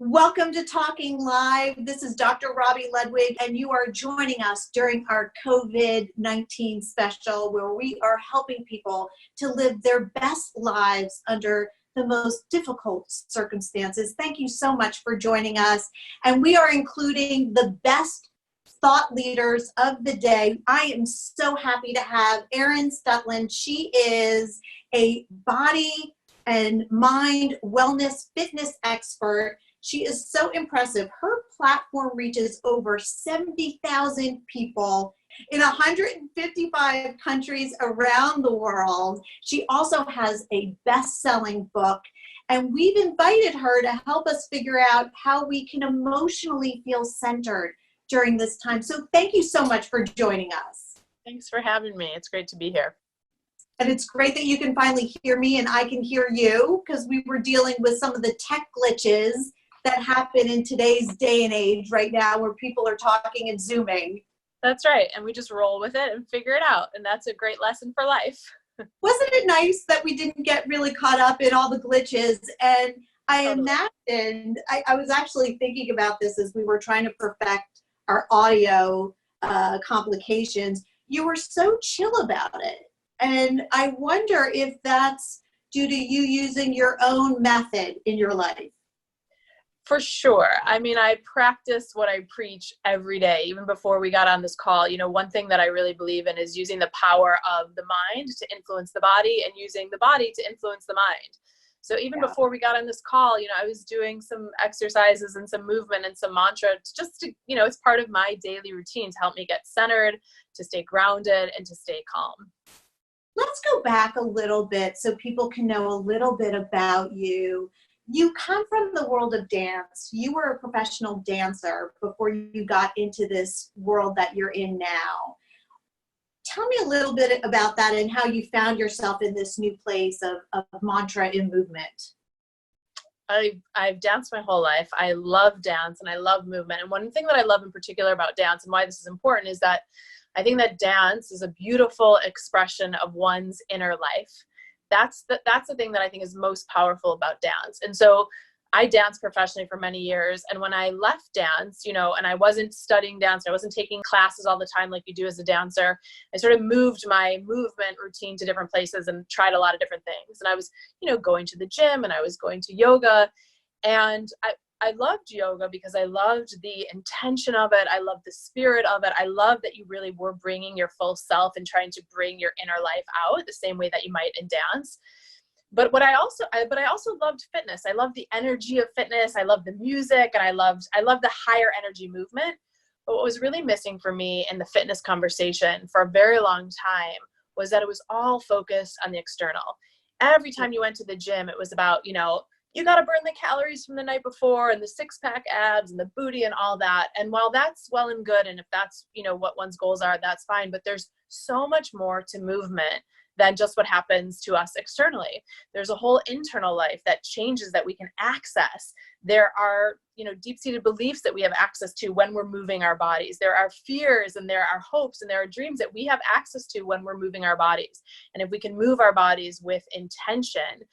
Welcome to Talking Live. This is Dr. Robi Ludwig, and you are joining us during our COVID-19 special where we are helping people to live their best lives under the most difficult circumstances. Thank you so much for joining us. And we are including the best thought leaders of the day. I am so happy to have Erin Stutland. She is a body and mind wellness fitness expert. She is so impressive. Her platform reaches over 70,000 people in 155 countries around the world. She also has a best-selling book, and we've invited her to help us figure out how we can emotionally feel centered during this time. So thank you so much for joining us. Thanks for having me. It's great to be here. And it's great that you can finally hear me and I can hear you, because we were dealing with some of the tech glitches that happen in today's day and age right now where people are talking and Zooming. That's right. And we just roll with it and figure it out. And that's a great lesson for life. Wasn't it nice that we didn't get really caught up in all the glitches? And I imagined, I was actually thinking about this as we were trying to perfect our audio complications. You were so chill about it. And I wonder if that's due to you using your own method in your life. For sure. I mean, I practice what I preach every day, even before we got on this call. You know, one thing that I really believe in is using the power of the mind to influence the body and using the body to influence the mind. So even before we got on this call, you know, I was doing some exercises and some movement and some mantra just to, you know, it's part of my daily routine to help me get centered, to stay grounded, and to stay calm. Let's go back a little bit so people can know a little bit about you. You come from the world of dance. You were a professional dancer before you got into this world that you're in now. Tell me a little bit about that and how you found yourself in this new place of mantra and movement. I've danced my whole life. I love dance and I love movement. And one thing that I love in particular about dance and why this is important is that I think that dance is a beautiful expression of one's inner life. That's the thing that I think is most powerful about dance. And so I danced professionally for many years. And when I left dance, you know, and I wasn't studying dance, I wasn't taking classes all the time like you do as a dancer, I sort of moved my movement routine to different places and tried a lot of different things. And I was, you know, going to the gym and I was going to yoga. And I loved yoga because I loved the intention of it. I loved the spirit of it. I love that you really were bringing your full self and trying to bring your inner life out the same way that you might in dance. But I also loved fitness. I loved the energy of fitness. I loved the music, and I loved the higher energy movement. But what was really missing for me in the fitness conversation for a very long time was that it was all focused on the external. Every time you went to the gym, it was about, you know, you got to burn the calories from the night before and the six-pack abs and the booty and all that. And while that's well and good, and if that's, you know, what one's goals are, that's fine. But there's so much more to movement than just what happens to us externally. There's a whole internal life that changes that we can access. There are, you know, deep-seated beliefs that we have access to when we're moving our bodies. There are fears and there are hopes and there are dreams that we have access to when we're moving our bodies. And if we can move our bodies with intention,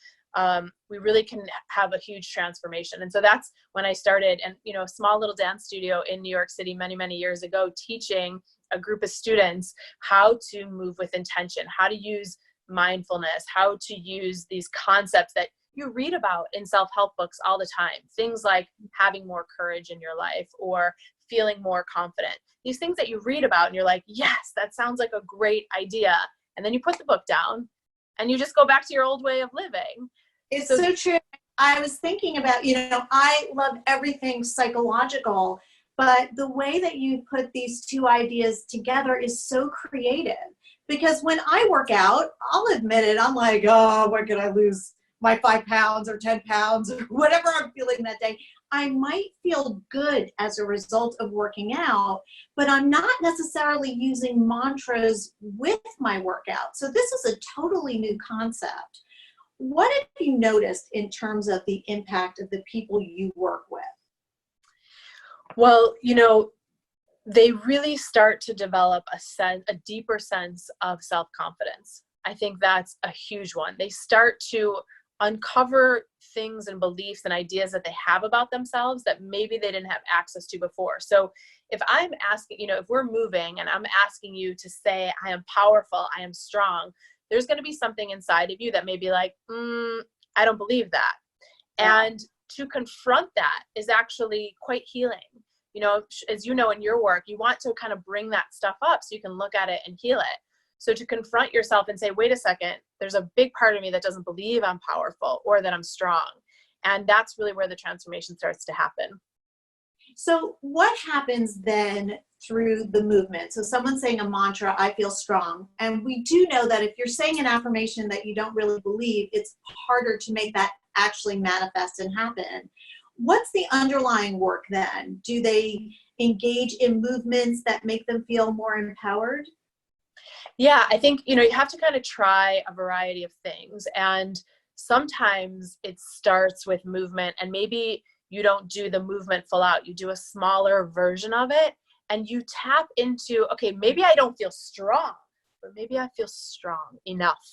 we really can have a huge transformation. And so that's when I started, and, you know, a small little dance studio in New York City many, many years ago, teaching a group of students how to move with intention, how to use mindfulness, how to use these concepts that you read about in self-help books all the time. Things like having more courage in your life or feeling more confident. These things that you read about and you're like, yes, that sounds like a great idea. And then you put the book down and you just go back to your old way of living. It's so true. I was thinking about, you know, I love everything psychological, but the way that you put these two ideas together is so creative. Because when I work out, I'll admit it, I'm like, oh, what can I lose my 5 pounds or 10 pounds or whatever I'm feeling that day. I might feel good as a result of working out, but I'm not necessarily using mantras with my workout. So this is a totally new concept. What have you noticed in terms of the impact of the people you work with? Well, you know, they really start to develop a deeper sense of self-confidence. I think that's a huge one. They start to uncover things and beliefs and ideas that they have about themselves that maybe they didn't have access to before. So if I'm asking, if we're moving and I'm asking you to say, I am powerful, I am strong, there's going to be something inside of you that may be like, I don't believe that. Yeah. And to confront that is actually quite healing. As you know, in your work, you want to kind of bring that stuff up so you can look at it and heal it. So to confront yourself and say, wait a second, there's a big part of me that doesn't believe I'm powerful or that I'm strong. And that's really where the transformation starts to happen. So what happens then through the movement? So someone's saying a mantra, I feel strong. And we do know that if you're saying an affirmation that you don't really believe, it's harder to make that actually manifest and happen. What's the underlying work then? Do they engage in movements that make them feel more empowered? Yeah, I think, you have to kind of try a variety of things. And sometimes it starts with movement, and maybe you don't do the movement full out. You do a smaller version of it, and you tap into, okay, maybe I don't feel strong, but maybe I feel strong enough.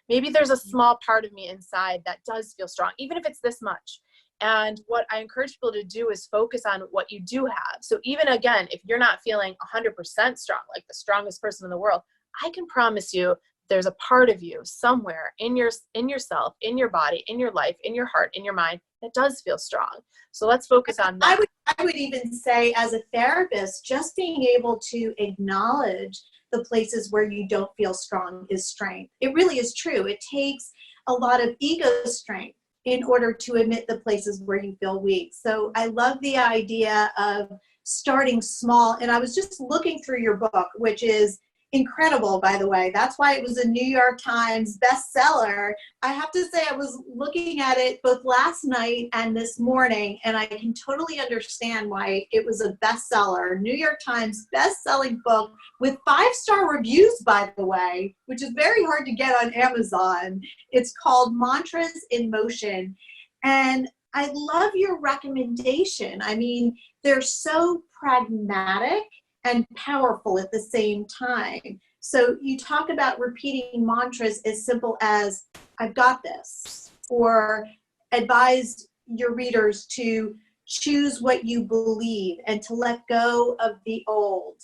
Maybe there's a small part of me inside that does feel strong, even if it's this much. And what I encourage people to do is focus on what you do have. So even again, if you're not feeling 100% strong, like the strongest person in the world, I can promise you there's a part of you somewhere in yourself, in your body, in your life, in your heart, in your mind that does feel strong. So let's focus on that. I would even say, as a therapist, just being able to acknowledge the places where you don't feel strong is strength. It really is true. It takes a lot of ego strength in order to admit the places where you feel weak. So I love the idea of starting small. And I was just looking through your book, which is incredible, by the way. That's why it was a New York Times bestseller. I have to say, I was looking at it both last night and this morning, and I can totally understand why it was a bestseller. New York Times best-selling book with 5-star reviews, by the way, which is very hard to get on Amazon. It's called Mantras in Motion. And I love your recommendation. I mean, they're so pragmatic and powerful at the same time. So you talk about repeating mantras as simple as, I've got this, or advise your readers to choose what you believe and to let go of the old.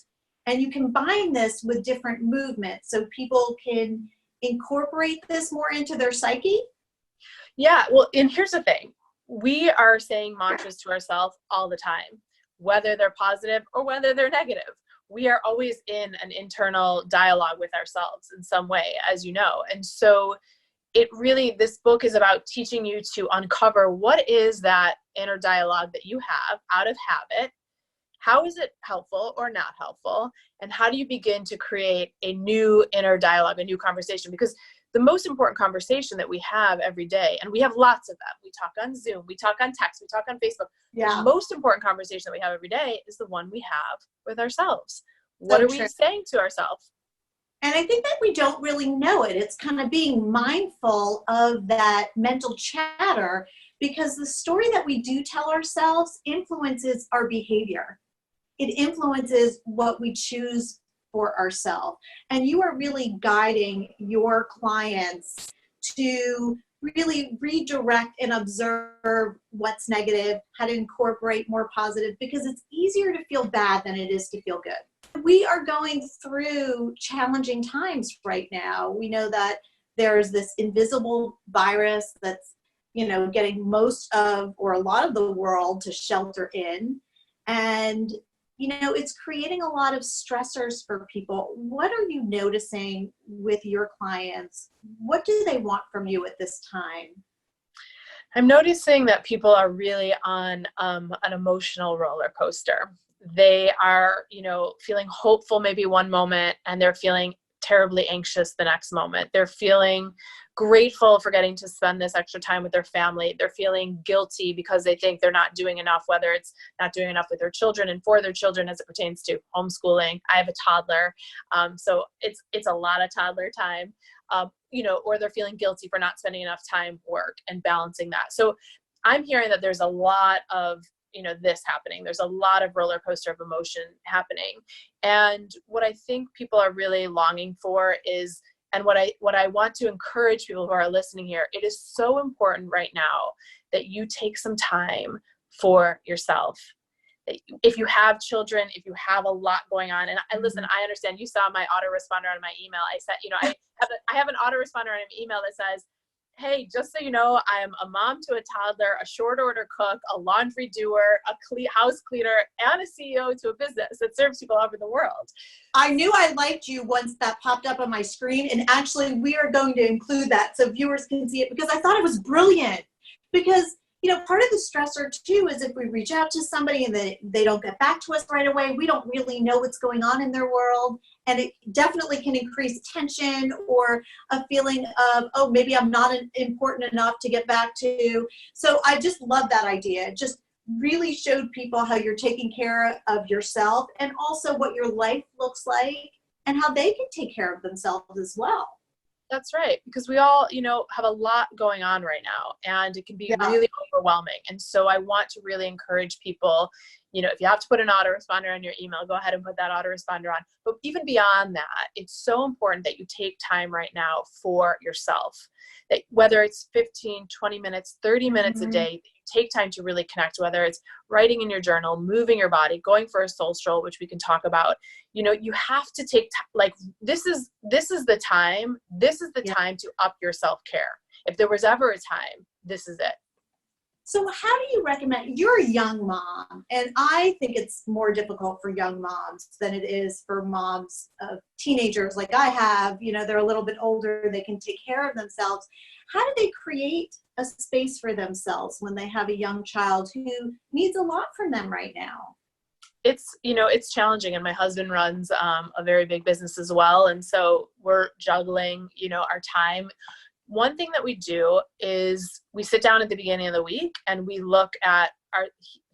And you combine this with different movements so people can incorporate this more into their psyche. Yeah, well, and here's the thing. We are saying mantras to ourselves all the time, whether they're positive or whether they're negative. We are always in an internal dialogue with ourselves in some way, as you know. And so this book is about teaching you to uncover what is that inner dialogue that you have out of habit. How is it helpful or not helpful? And how do you begin to create a new inner dialogue, a new conversation? Because the most important conversation that we have every day, and we have lots of them. We talk on Zoom, we talk on text, we talk on Facebook. Yeah. The most important conversation that we have every day is the one we have with ourselves. What are we saying to ourselves? And I think that we don't really know it. It's kind of being mindful of that mental chatter, because the story that we do tell ourselves influences our behavior. It influences what we choose for ourselves. And you are really guiding your clients to really redirect and observe what's negative, how to incorporate more positive, because it's easier to feel bad than it is to feel good. We are going through challenging times right now. We know that there's this invisible virus that's, getting most of or a lot of the world to shelter in. And it's creating a lot of stressors for people. What are you noticing with your clients? What do they want from you at this time? I'm noticing that people are really on an emotional roller coaster. They are, feeling hopeful maybe one moment, and they're feeling terribly anxious the next moment. They're feeling grateful for getting to spend this extra time with their family. They're feeling guilty because they think they're not doing enough, whether it's not doing enough with their children and for their children as it pertains to homeschooling. I have a toddler, so it's a lot of toddler time, or they're feeling guilty for not spending enough time work and balancing that. So I'm hearing that there's a lot of this happening. There's a lot of roller coaster of emotion happening. And what I think people are really longing for is And what I want to encourage people who are listening here, it is so important right now that you take some time for yourself. If you have children, if you have a lot going on, and listen, I understand, you saw my autoresponder on my email. I said, I have an autoresponder on an email that says, hey, just so you know, I am a mom to a toddler, a short order cook, a laundry doer, a house cleaner, and a CEO to a business that serves people all over the world. I knew I liked you once that popped up on my screen, and actually we are going to include that so viewers can see it, because I thought it was brilliant. Because part of the stressor too is if we reach out to somebody and they don't get back to us right away, we don't really know what's going on in their world. And it definitely can increase tension or a feeling of, oh, maybe I'm not important enough to get back to. So I just love that idea. It just really showed people how you're taking care of yourself, and also what your life looks like and how they can take care of themselves as well. That's right. Because we all, have a lot going on right now, and it can be really overwhelming. And so I want to really encourage people, if you have to put an autoresponder on your email, go ahead and put that autoresponder on. But even beyond that, it's so important that you take time right now for yourself. That whether it's 15, 20 minutes, 30 minutes a day, that you take time to really connect, whether it's writing in your journal, moving your body, going for a soul stroll, which we can talk about. You have to take this is the time. This is the time to up your self-care. If there was ever a time, this is it. So how do you recommend, you're a young mom, and I think it's more difficult for young moms than it is for moms of teenagers like I have. They're a little bit older, they can take care of themselves. How do they create a space for themselves when they have a young child who needs a lot from them right now? It's challenging, and my husband runs a very big business as well. And so we're juggling, our time. One thing that we do is we sit down at the beginning of the week and we look at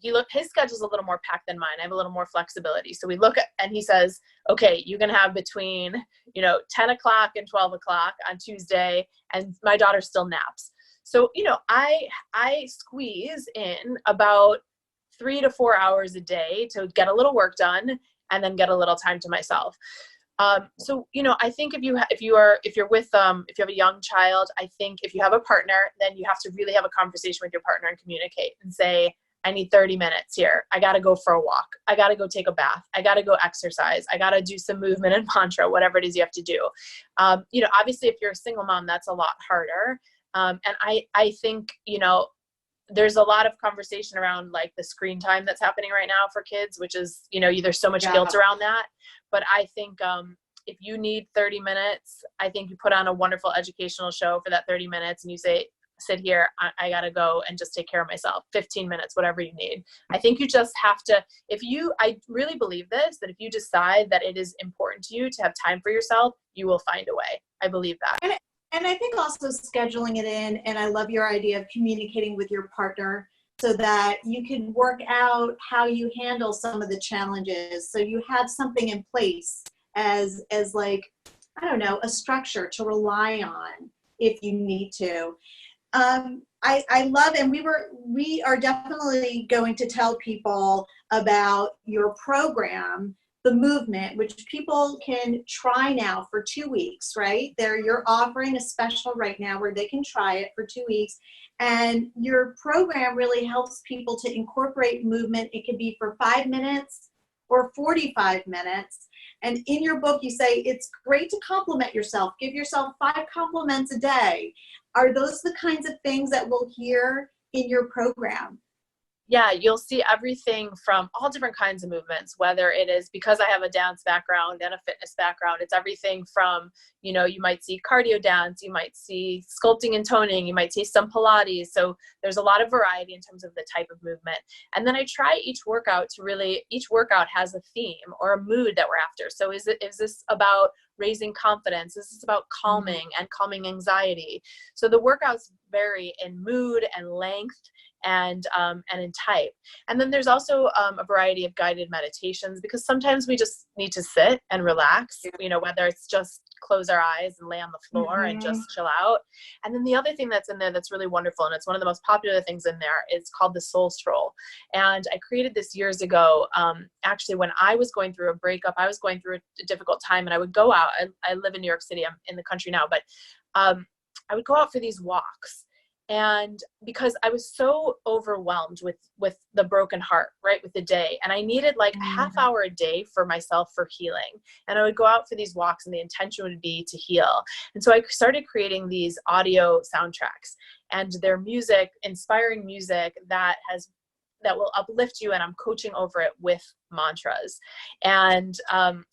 his schedule's a little more packed than mine. I have a little more flexibility. So we look at, and he says, okay, you can have between, 10 o'clock and 12 o'clock on Tuesday. And my daughter still naps. So, I squeeze in about 3 to 4 hours a day to get a little work done and then get a little time to myself. So, I think if you have a young child, I think if you have a partner, then you have to really have a conversation with your partner and communicate and say, I need 30 minutes here. I got to go for a walk. I got to go take a bath. I got to go exercise. I got to do some movement and mantra, whatever it is you have to do. Obviously if you're a single mom, that's a lot harder. And I think, there's a lot of conversation around like the screen time that's happening right now for kids, which is, there's so much guilt around that. But I think if you need 30 minutes, I think you put on a wonderful educational show for that 30 minutes and you say, sit here, I got to go and just take care of myself, 15 minutes, whatever you need. I think you just have to, I really believe this, that if you decide that it is important to you to have time for yourself, you will find a way. I believe that. And I think also scheduling it in, and I love your idea of communicating with your partner so that you can work out how you handle some of the challenges. So you have something in place as like, I don't know, a structure to rely on if you need to. I love, and we are definitely going to tell people about your program, the movement, which people can try now for 2 weeks, right? You're offering a special right now where they can try it for 2 weeks. And your program really helps people to incorporate movement. It can be for 5 minutes or 45 minutes. And in your book, you say it's great to compliment yourself. Give yourself 5 compliments a day. Are those the kinds of things that we'll hear in your program? Yeah, you'll see everything from all different kinds of movements, whether it is because I have a dance background and a fitness background. It's everything from, you might see cardio dance, you might see sculpting and toning, you might see some Pilates. So there's a lot of variety in terms of the type of movement. And then I try each workout each workout has a theme or a mood that we're after. So is this about raising confidence? Is this about calming and calming anxiety? So the workouts vary in mood and length and in type. And then there's also a variety of guided meditations, because sometimes we just need to sit and relax, whether it's just close our eyes and lay on the floor and just chill out. And then the other thing that's in there that's really wonderful, and it's one of the most popular things in there, is called the Soul Stroll. And I created this years ago. Actually, when I was going through a breakup, I was going through a difficult time, and I would go out. I live in New York City. I'm in the country now, but I would go out for these walks. And because I was so overwhelmed with the broken heart, right, with the day, and I needed like a half hour a day for myself for healing. And I would go out for these walks, and the intention would be to heal. And so I started creating these audio soundtracks, and they're music, inspiring music that will uplift you, and I'm coaching over it with mantras. And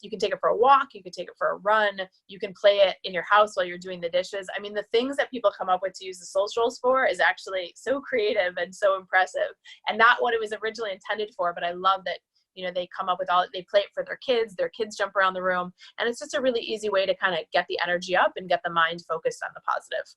you can take it for a walk, you can take it for a run, you can play it in your house while you're doing the dishes. I mean, the things that people come up with to use the Soul Strolls for is actually so creative and so impressive, and not what it was originally intended for. But I love that, they come up with they play it for their kids jump around the room, and it's just a really easy way to kind of get the energy up and get the mind focused on the positive.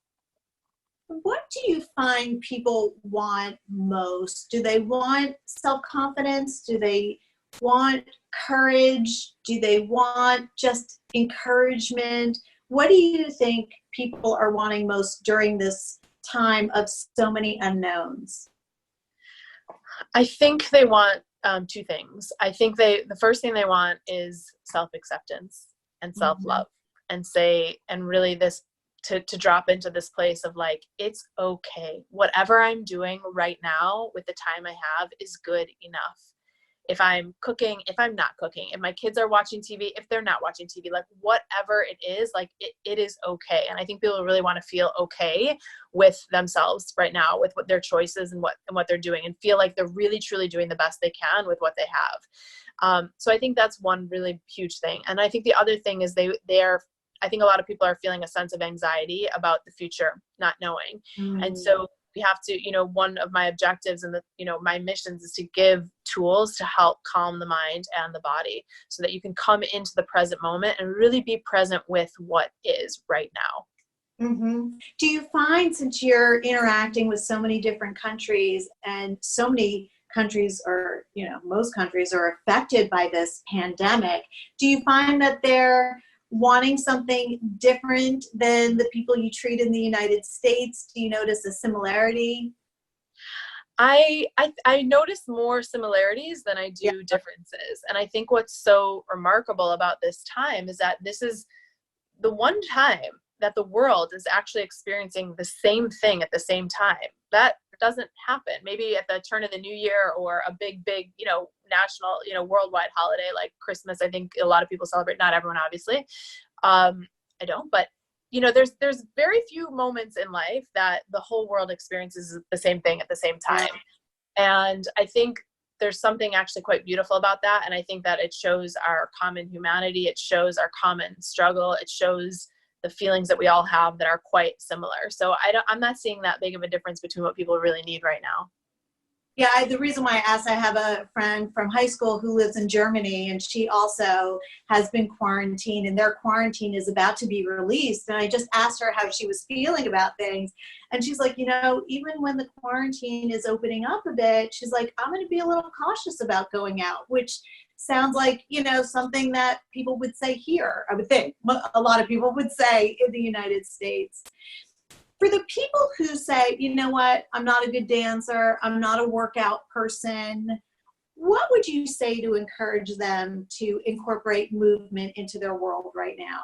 What do you find people want most? Do they want self-confidence? Do they want courage? Do they want just encouragement? What do you think people are wanting most during this time of so many unknowns? I think they want two things. I think the first thing they want is self-acceptance and self-love, and really this, to drop into this place of like, it's okay. Whatever I'm doing right now with the time I have is good enough. If I'm cooking, if I'm not cooking, if my kids are watching TV, if they're not watching TV, like whatever it is, like it is okay. And I think people really want to feel okay with themselves right now, with what their choices and what they're doing, and feel like they're really truly doing the best they can with what they have. So I think that's one really huge thing. And I think the other thing is I think a lot of people are feeling a sense of anxiety about the future, not knowing. And so we have to, one of my objectives and my missions is to give tools to help calm the mind and the body so that you can come into the present moment and really be present with what is right now. Do you find, since you're interacting with so many different countries, and so many countries are, most countries are affected by this pandemic, do you find that they're wanting something different than the people you treat in the United States? Do you notice a similarity? I notice more similarities than I do differences. And I think what's so remarkable about this time is that this is the one time that the world is actually experiencing the same thing at the same time. That doesn't happen. Maybe at the turn of the new year, or a big, national, worldwide holiday like Christmas. I think a lot of people celebrate, not everyone, obviously. I don't, but there's very few moments in life that the whole world experiences the same thing at the same time. And I think there's something actually quite beautiful about that. And I think that it shows our common humanity. It shows our common struggle. It shows the feelings that we all have that are quite similar. So I'm not seeing that big of a difference between what people really need right now. Yeah, the reason why I asked, I have a friend from high school who lives in Germany, and she also has been quarantined, and their quarantine is about to be released. And I just asked her how she was feeling about things. And she's like, even when the quarantine is opening up a bit, she's like, I'm going to be a little cautious about going out, which sounds like, something that people would say here, I would think. A lot of people would say in the United States. For the people who say, you know what, I'm not a good dancer, I'm not a workout person, what would you say to encourage them to incorporate movement into their world right now?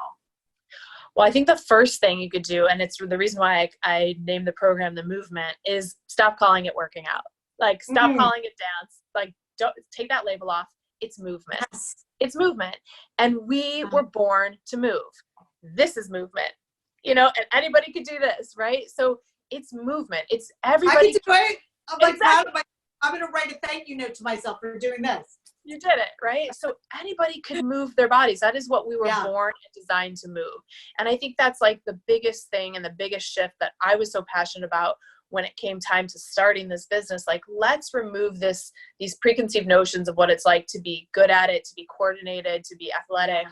Well, I think the first thing you could do, and it's the reason why I named the program The Movement, is stop calling it working out. Like, stop calling it dance. Like, don't take that label off. It's movement. Yes. It's movement. And we were born to move. This is movement. And anybody could do this, right? So it's movement. It's everybody. I can do it. I'm like, exactly. I'm going to write a thank you note to myself for doing this. You did it, right? So anybody could move their bodies. That is what we were born and designed to move. And I think that's like the biggest thing and the biggest shift that I was so passionate about when it came time to starting this business. Like, let's remove these preconceived notions of what it's like to be good at it, to be coordinated, to be athletic.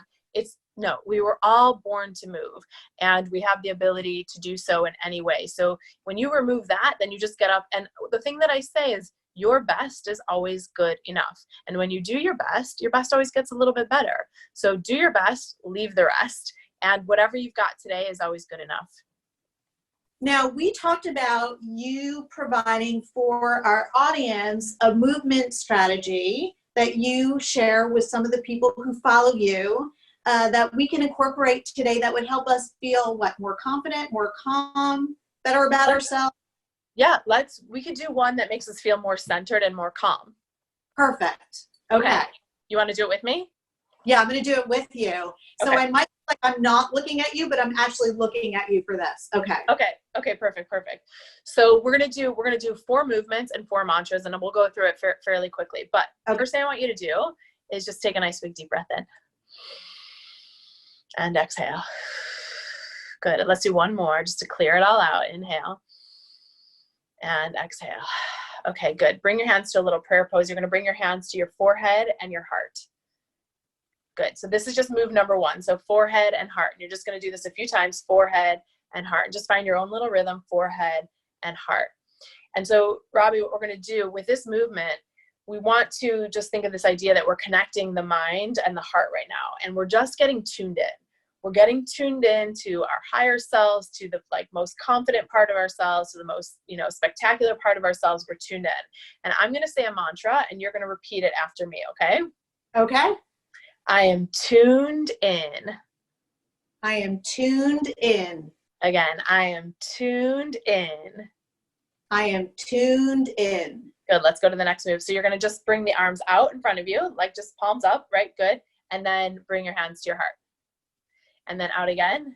No, we were all born to move, and we have the ability to do so in any way. So when you remove that, then you just get up. And the thing that I say is, your best is always good enough. And when you do your best always gets a little bit better. So do your best, leave the rest. And whatever you've got today is always good enough. Now, we talked about you providing for our audience a movement strategy that you share with some of the people who follow you that we can incorporate today that would help us feel more confident, more calm, better about ourselves. Yeah, we could do one that makes us feel more centered and more calm. Perfect. Okay. You want to do it with me? Yeah, I'm going to do it with you. So I might feel like I'm not looking at you, but I'm actually looking at you for this. Okay. Okay, perfect. So we're going to do 4 movements and 4 mantras, and we'll go through it fairly quickly. But first thing I want you to do is just take a nice big deep breath in. And exhale. Good. Let's do one more just to clear it all out. Inhale. And exhale. Okay, good. Bring your hands to a little prayer pose. You're going to bring your hands to your forehead and your heart. Good. So this is just move number 1. So forehead and heart. And you're just going to do this a few times, forehead and heart. Just find your own little rhythm, forehead and heart. And so, Robbie, what we're going to do with this movement, we want to just think of this idea that we're connecting the mind and the heart right now. And we're just getting tuned in. We're getting tuned in to our higher selves, to the most confident part of ourselves, to the most, spectacular part of ourselves. We're tuned in. And I'm going to say a mantra and you're going to repeat it after me. Okay? Okay. I am tuned in. I am tuned in. Again, I am tuned in. I am tuned in. Good. Let's go to the next move. So you're going to just bring the arms out in front of you, like just palms up, right? Good. And then bring your hands to your heart. And then out again.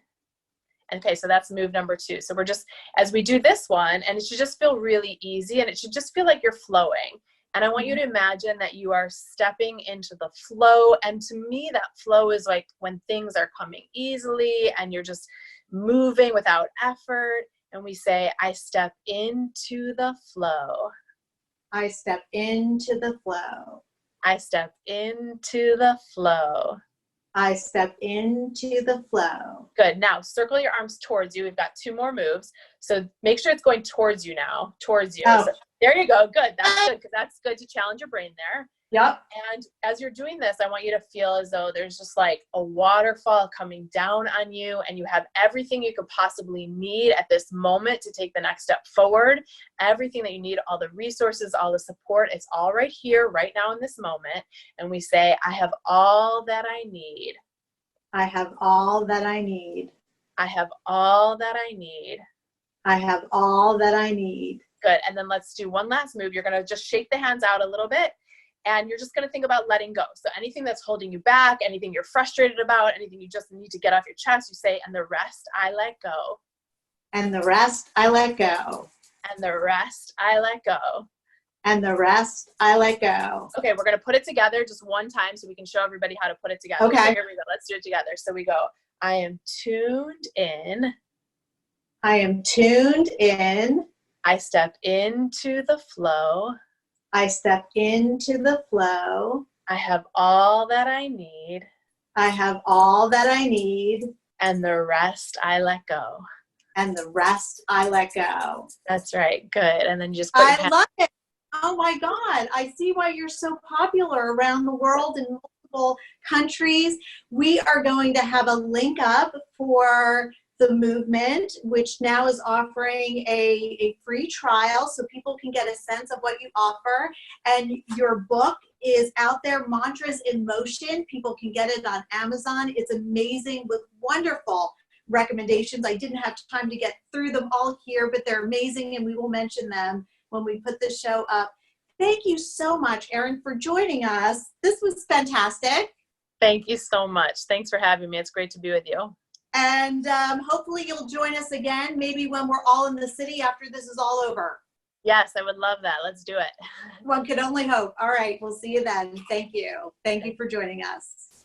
Okay, so that's move number 2. So we're just, as we do this one, and it should just feel really easy, and it should just feel like you're flowing. And I want you to imagine that you are stepping into the flow. And to me, that flow is like when things are coming easily and you're just moving without effort. And we say, I step into the flow. I step into the flow. I step into the flow. I step into the flow. Good. Now circle your arms towards you. We've got 2 more moves. So make sure it's going towards you now, towards you. Oh. So there you go. Good. That's good, because that's good to challenge your brain there. Yep. And as you're doing this, I want you to feel as though there's just like a waterfall coming down on you, and you have everything you could possibly need at this moment to take the next step forward. Everything that you need, all the resources, all the support, it's all right here, right now in this moment. And we say, I have all that I need. I have all that I need. I have all that I need. I have all that I need. Good. And then let's do one last move. You're going to just shake the hands out a little bit. And you're just going to think about letting go. So anything that's holding you back, anything you're frustrated about, anything you just need to get off your chest, you say, and the rest I let go. And the rest I let go. And the rest I let go. And the rest I let go. Okay, we're going to put it together just one time so we can show everybody how to put it together. Okay. So here we go. Let's do it together. So we go, I am tuned in. I am tuned in. I step into the flow. I step into the flow. I have all that I need. I have all that I need. And the rest I let go. And the rest I let go. That's right. Good. And then you just put I love it. Oh my God. I see why you're so popular around the world in multiple countries. We are going to have a link up for the movement, which now is offering a free trial so people can get a sense of what you offer. And your book is out there, Mantras in Motion. People can get it on Amazon. It's amazing with wonderful recommendations. I didn't have time to get through them all here, but they're amazing, and we will mention them when we put the show up. Thank you so much, Erin, for joining us. This was fantastic. Thank you so much. Thanks for having me. It's great to be with you. And hopefully you'll join us again, maybe when we're all in the city after this is all over. Yes, I would love that. Let's do it. One could only hope. All right, we'll see you then. Thank you. Thank you for joining us.